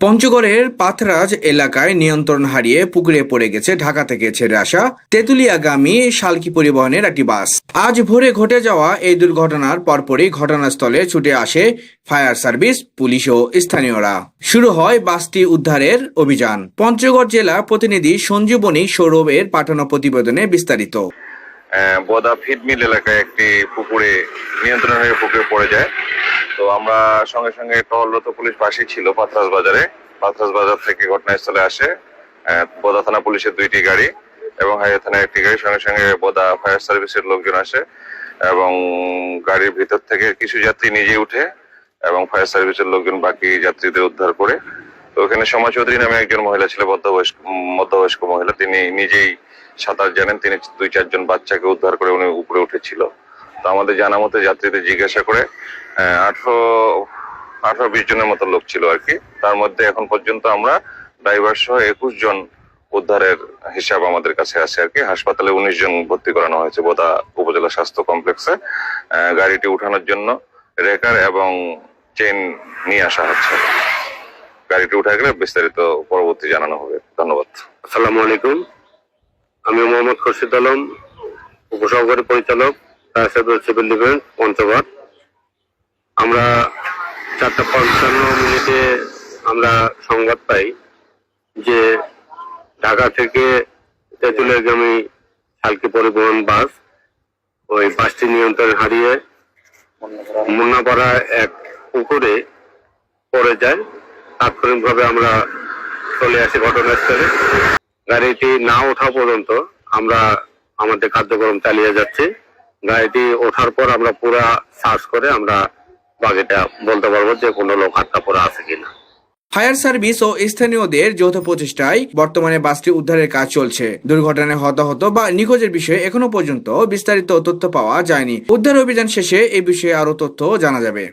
পঞ্চগড়ের পাথরাজ এলাকায় নিয়ন্ত্রণ হারিয়ে পুকুরে পড়ে গেছে ঢাকা থেকে ছেড়ে আসা তেঁতুলিয়াগামী শালকি পরিবহনের একটি বাস। আজ ভোরে ঘটে যাওয়া এই দুর্ঘটনার পরপরই ঘটনাস্থলে ছুটে আসে ফায়ার সার্ভিস, পুলিশ ও স্থানীয়রা। শুরু হয় বাসটি উদ্ধারের অভিযান। পঞ্চগড় জেলা প্রতিনিধি সঞ্জীবনী সৌরভের পাঠানো প্রতিবেদনে বিস্তারিত। বোদা ফিড মিল এলাকায় একটি পুকুরে নিয়ন্ত্রণ হয়ে পুকুরে পড়ে যায়। তো আমরা সঙ্গে সঙ্গে টহলরত পুলিশ পাশেই ছিল পাথরাজ বাজারে। পাথরাজ বাজার থেকে ঘটনাস্থলে আসে বোদা থানা পুলিশের 2টি গাড়ি এবং হাইওয়ে থানার একটি গাড়ি। সঙ্গে সঙ্গে বোদা ফায়ার সার্ভিসের লোকজন আসে এবং গাড়ির ভিতর থেকে কিছু যাত্রী নিজে উঠে এবং ফায়ার সার্ভিসের লোকজন বাকি যাত্রীদের উদ্ধার করে। তো ওখানে সমা চৌধুরী নামে একজন মহিলা ছিল, মধ্যবয়স্ক মহিলা। তিনি নিজেই সাঁতার জানেন। তিনি 2-4 জন বাচ্চাকে উদ্ধার করে উনি উপরে উঠেছিল। তো আমাদের জানা মতে যাত্রীদের জিজ্ঞাসা করে 18-20 জনের মতো লোক ছিল আর কি। তার মধ্যে এখন পর্যন্ত আমরা ড্রাইভার সহ 21 জন উদ্ধারের হিসাব আমাদের কাছে আছে আর কি। হাসপাতালে 19 জন ভর্তি করানো হয়েছে বোদা উপজেলা স্বাস্থ্য কমপ্লেক্সে। গাড়িটি উঠানোর জন্য রেকার এবং চেন নিয়ে আসা হচ্ছে। গাড়িটি উঠে গেলে বিস্তারিত পরবর্তী জানানো হবে। ধন্যবাদ। আসসালামু আলাইকুম। আমি মোহাম্মদ খোরশেদ আলম, উপসহকারী পরিচালক সিভিল ডিফেন্স পঞ্চগড়। আমরা 4:55 আমরা সংবাদ পাই যে ঢাকা থেকে তেঁতুলিয়াগামী শালকি পরিবহন বাস ওই বাসটি নিয়ন্ত্রণ হারিয়ে মুন্নাপাড়া এক পুকুরে পড়ে যায়। তাৎক্ষণিকভাবে আমরা চলে আসি ঘটনাস্থলে। গাড়িটি না ওঠা পর্যন্ত আমরা আমাদের কার্যক্রম চালিয়ে যাচ্ছি। গাড়িটি ওঠার পর আমরা পুরা সার্চ করে আমরা বাকিটা বলতে পারবো যে কোনো লোক আটকা পড়ে আছে কিনা। ফায়ার সার্ভিস ও স্থানীয়দের যৌথ প্রচেষ্টায় বর্তমানে বাসটি উদ্ধারের কাজ চলছে। দুর্ঘটনায় হতাহত বা নিখোঁজের বিষয়ে এখনো পর্যন্ত বিস্তারিত তথ্য পাওয়া যায়নি। উদ্ধার অভিযান শেষে এই বিষয়ে আরো তথ্য জানা যাবে।